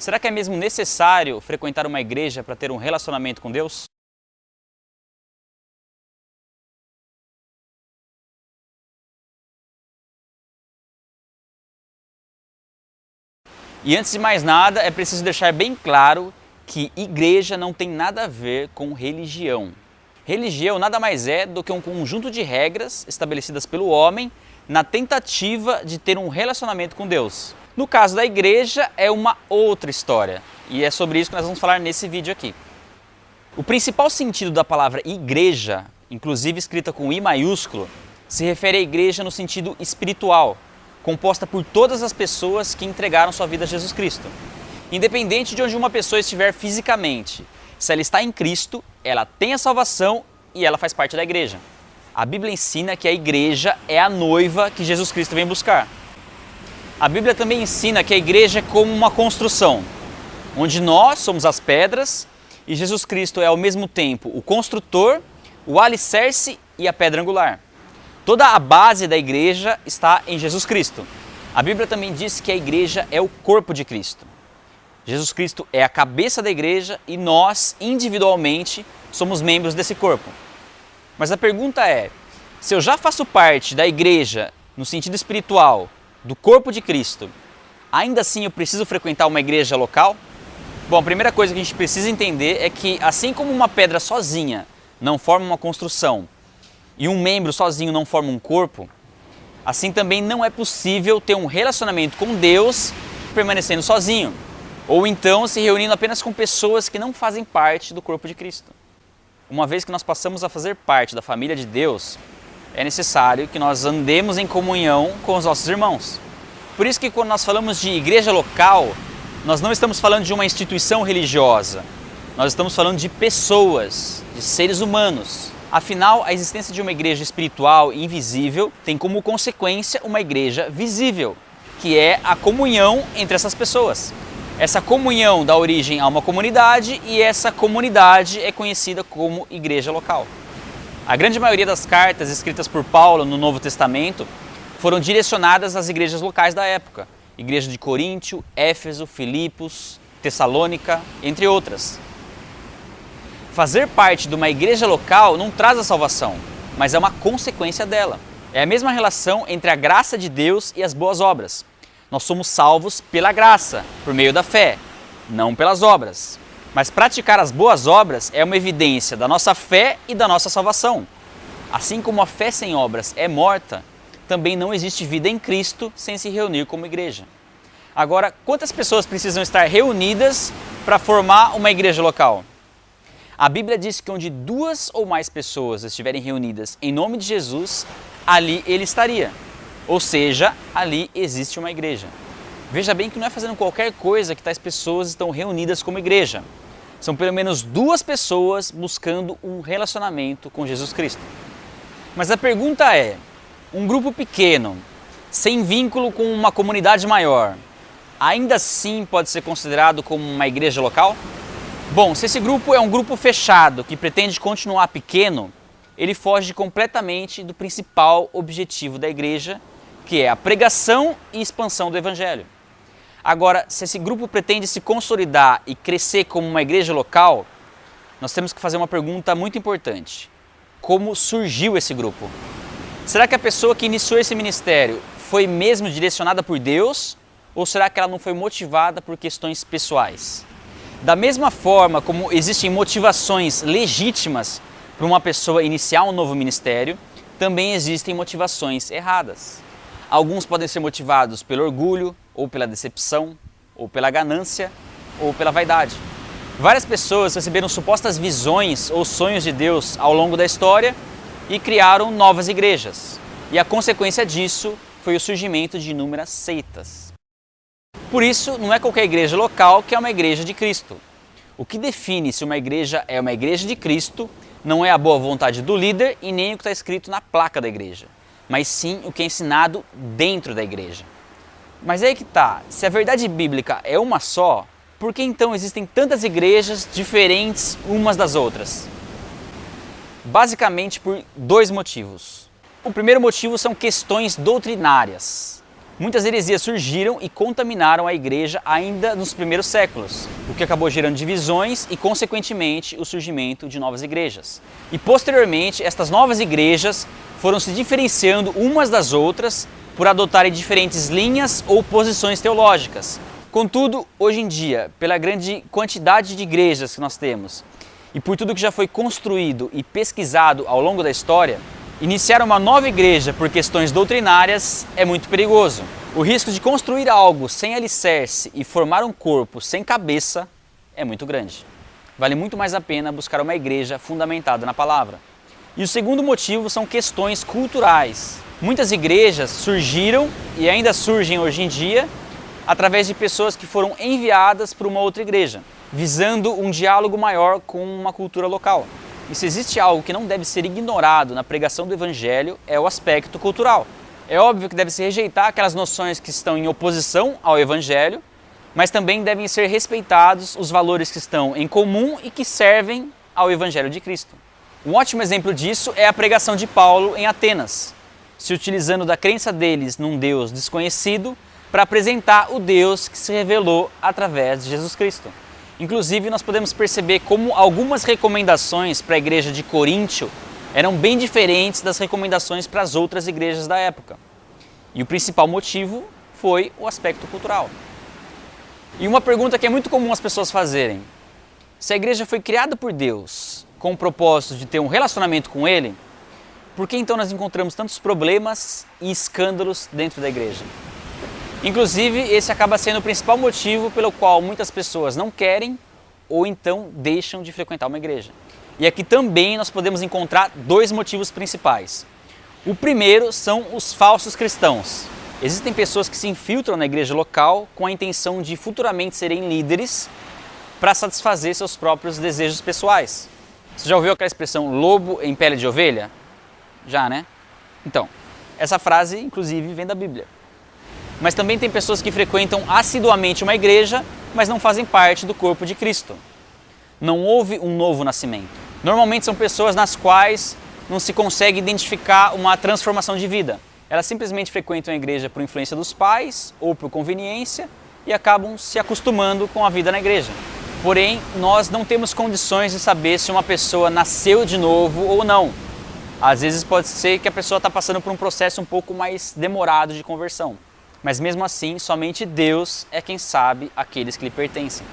Será que é mesmo necessário frequentar uma igreja para ter um relacionamento com Deus? E antes de mais nada, é preciso deixar bem claro que igreja não tem nada a ver com religião. Religião nada mais é do que um conjunto de regras estabelecidas pelo homem na tentativa de ter um relacionamento com Deus. No caso da igreja, é uma outra história, e é sobre isso que nós vamos falar nesse vídeo aqui. O principal sentido da palavra igreja, inclusive escrita com I maiúsculo, se refere à igreja no sentido espiritual, composta por todas as pessoas que entregaram sua vida a Jesus Cristo. Independente de onde uma pessoa estiver fisicamente, se ela está em Cristo, ela tem a salvação e ela faz parte da igreja. A Bíblia ensina que a igreja é a noiva que Jesus Cristo vem buscar. A Bíblia também ensina que a igreja é como uma construção, onde nós somos as pedras e Jesus Cristo é ao mesmo tempo o construtor, o alicerce e a pedra angular. Toda a base da igreja está em Jesus Cristo. A Bíblia também diz que a igreja é o corpo de Cristo. Jesus Cristo é a cabeça da igreja e nós, individualmente, somos membros desse corpo. Mas a pergunta é, se eu já faço parte da igreja no sentido espiritual, do corpo de Cristo, ainda assim eu preciso frequentar uma igreja local? Bom, a primeira coisa que a gente precisa entender é que assim como uma pedra sozinha não forma uma construção e um membro sozinho não forma um corpo, assim também não é possível ter um relacionamento com Deus permanecendo sozinho, ou então se reunindo apenas com pessoas que não fazem parte do corpo de Cristo. Uma vez que nós passamos a fazer parte da família de Deus, é necessário que nós andemos em comunhão com os nossos irmãos. Por isso que quando nós falamos de igreja local, nós não estamos falando de uma instituição religiosa, nós estamos falando de pessoas, de seres humanos. Afinal, a existência de uma igreja espiritual e invisível tem como consequência uma igreja visível, que é a comunhão entre essas pessoas. Essa comunhão dá origem a uma comunidade e essa comunidade é conhecida como igreja local. A grande maioria das cartas escritas por Paulo no Novo Testamento foram direcionadas às igrejas locais da época. Igreja de Coríntio, Éfeso, Filipos, Tessalônica, entre outras. Fazer parte de uma igreja local não traz a salvação, mas é uma consequência dela. É a mesma relação entre a graça de Deus e as boas obras. Nós somos salvos pela graça, por meio da fé, não pelas obras. Mas praticar as boas obras é uma evidência da nossa fé e da nossa salvação. Assim como a fé sem obras é morta, também não existe vida em Cristo sem se reunir como igreja. Agora, quantas pessoas precisam estar reunidas para formar uma igreja local? A Bíblia diz que onde 2 ou mais pessoas estiverem reunidas em nome de Jesus, ali ele estaria. Ou seja, ali existe uma igreja. Veja bem que não é fazendo qualquer coisa que tais pessoas estão reunidas como igreja. São pelo menos 2 pessoas buscando um relacionamento com Jesus Cristo. Mas a pergunta é, um grupo pequeno, sem vínculo com uma comunidade maior, ainda assim pode ser considerado como uma igreja local? Bom, se esse grupo é um grupo fechado que pretende continuar pequeno, ele foge completamente do principal objetivo da igreja, que é a pregação e expansão do Evangelho. Agora, se esse grupo pretende se consolidar e crescer como uma igreja local, nós temos que fazer uma pergunta muito importante. Como surgiu esse grupo? Será que a pessoa que iniciou esse ministério foi mesmo direcionada por Deus? Ou será que ela não foi motivada por questões pessoais? Da mesma forma como existem motivações legítimas para uma pessoa iniciar um novo ministério, também existem motivações erradas. Alguns podem ser motivados pelo orgulho, ou pela decepção, ou pela ganância, ou pela vaidade. Várias pessoas receberam supostas visões ou sonhos de Deus ao longo da história e criaram novas igrejas. E a consequência disso foi o surgimento de inúmeras seitas. Por isso, não é qualquer igreja local que é uma igreja de Cristo. O que define se uma igreja é uma igreja de Cristo não é a boa vontade do líder e nem o que está escrito na placa da igreja, mas sim o que é ensinado dentro da igreja. Mas aí que tá, se a verdade bíblica é uma só, por que então existem tantas igrejas diferentes umas das outras? Basicamente por 2 motivos. O primeiro motivo são questões doutrinárias. Muitas heresias surgiram e contaminaram a igreja ainda nos primeiros séculos, o que acabou gerando divisões e, consequentemente, o surgimento de novas igrejas. E, posteriormente, estas novas igrejas foram se diferenciando umas das outras por adotarem diferentes linhas ou posições teológicas. Contudo, hoje em dia, pela grande quantidade de igrejas que nós temos e por tudo que já foi construído e pesquisado ao longo da história, iniciar uma nova igreja por questões doutrinárias é muito perigoso. O risco de construir algo sem alicerce e formar um corpo sem cabeça é muito grande. Vale muito mais a pena buscar uma igreja fundamentada na palavra. E o segundo motivo são questões culturais. Muitas igrejas surgiram e ainda surgem hoje em dia através de pessoas que foram enviadas para uma outra igreja, visando um diálogo maior com uma cultura local. E se existe algo que não deve ser ignorado na pregação do Evangelho, é o aspecto cultural. É óbvio que deve-se rejeitar aquelas noções que estão em oposição ao Evangelho, mas também devem ser respeitados os valores que estão em comum e que servem ao Evangelho de Cristo. Um ótimo exemplo disso é a pregação de Paulo em Atenas, se utilizando da crença deles num Deus desconhecido para apresentar o Deus que se revelou através de Jesus Cristo. Inclusive, nós podemos perceber como algumas recomendações para a igreja de Coríntio eram bem diferentes das recomendações para as outras igrejas da época. E o principal motivo foi o aspecto cultural. E uma pergunta que é muito comum as pessoas fazerem: se a igreja foi criada por Deus com o propósito de ter um relacionamento com Ele, por que então nós encontramos tantos problemas e escândalos dentro da igreja? Inclusive, esse acaba sendo o principal motivo pelo qual muitas pessoas não querem ou então deixam de frequentar uma igreja. E aqui também nós podemos encontrar dois motivos principais. O primeiro são os falsos cristãos. Existem pessoas que se infiltram na igreja local com a intenção de futuramente serem líderes para satisfazer seus próprios desejos pessoais. Você já ouviu aquela expressão lobo em pele de ovelha? Já, né? Então, essa frase inclusive vem da Bíblia. Mas também tem pessoas que frequentam assiduamente uma igreja, mas não fazem parte do corpo de Cristo. Não houve um novo nascimento. Normalmente são pessoas nas quais não se consegue identificar uma transformação de vida. Elas simplesmente frequentam a igreja por influência dos pais ou por conveniência e acabam se acostumando com a vida na igreja. Porém, nós não temos condições de saber se uma pessoa nasceu de novo ou não. Às vezes pode ser que a pessoa está passando por um processo um pouco mais demorado de conversão. Mas mesmo assim, somente Deus é quem sabe aqueles que lhe pertencem.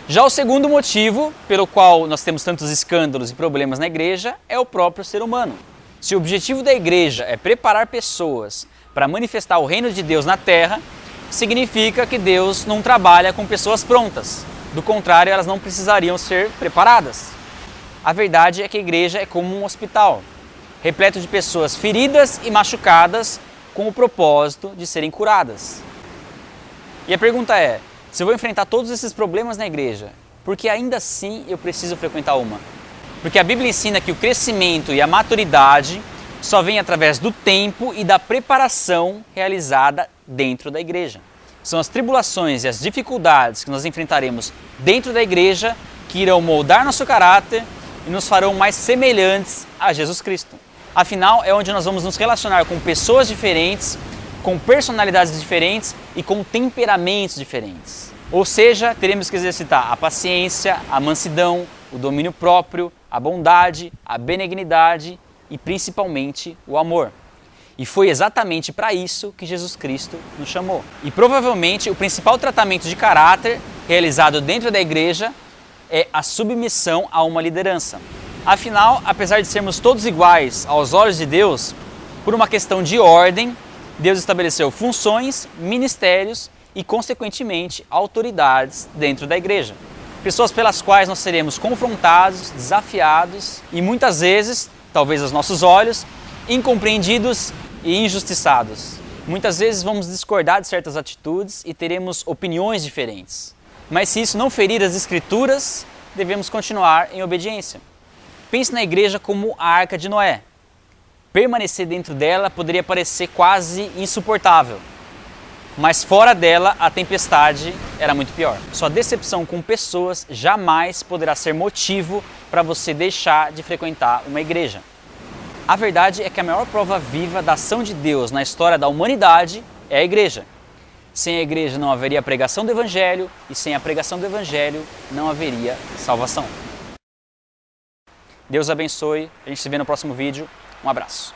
Já o segundo motivo pelo qual nós temos tantos escândalos e problemas na igreja é o próprio ser humano. Se o objetivo da igreja é preparar pessoas para manifestar o reino de Deus na terra, significa que Deus não trabalha com pessoas prontas. Do contrário, elas não precisariam ser preparadas. A verdade é que a igreja é como um hospital, repleto de pessoas feridas e machucadas, com o propósito de serem curadas. E a pergunta é, se eu vou enfrentar todos esses problemas na igreja, por que ainda assim eu preciso frequentar uma? Porque a Bíblia ensina que o crescimento e a maturidade só vem através do tempo e da preparação realizada dentro da igreja. São as tribulações e as dificuldades que nós enfrentaremos dentro da igreja que irão moldar nosso caráter e nos farão mais semelhantes a Jesus Cristo. Afinal, é onde nós vamos nos relacionar com pessoas diferentes, com personalidades diferentes e com temperamentos diferentes. Ou seja, teremos que exercitar a paciência, a mansidão, o domínio próprio, a bondade, a benignidade e principalmente o amor. E foi exatamente para isso que Jesus Cristo nos chamou. E provavelmente o principal tratamento de caráter realizado dentro da igreja é a submissão a uma liderança. Afinal, apesar de sermos todos iguais aos olhos de Deus, por uma questão de ordem, Deus estabeleceu funções, ministérios e, consequentemente, autoridades dentro da igreja. Pessoas pelas quais nós seremos confrontados, desafiados e muitas vezes, talvez aos nossos olhos, incompreendidos e injustiçados. Muitas vezes vamos discordar de certas atitudes e teremos opiniões diferentes. Mas se isso não ferir as Escrituras, devemos continuar em obediência. Pense na igreja como a Arca de Noé. Permanecer dentro dela poderia parecer quase insuportável, mas fora dela a tempestade era muito pior. Sua decepção com pessoas jamais poderá ser motivo para você deixar de frequentar uma igreja. A verdade é que a maior prova viva da ação de Deus na história da humanidade é a igreja. Sem a igreja não haveria pregação do evangelho e sem a pregação do evangelho não haveria salvação. Deus abençoe, a gente se vê no próximo vídeo. Um abraço.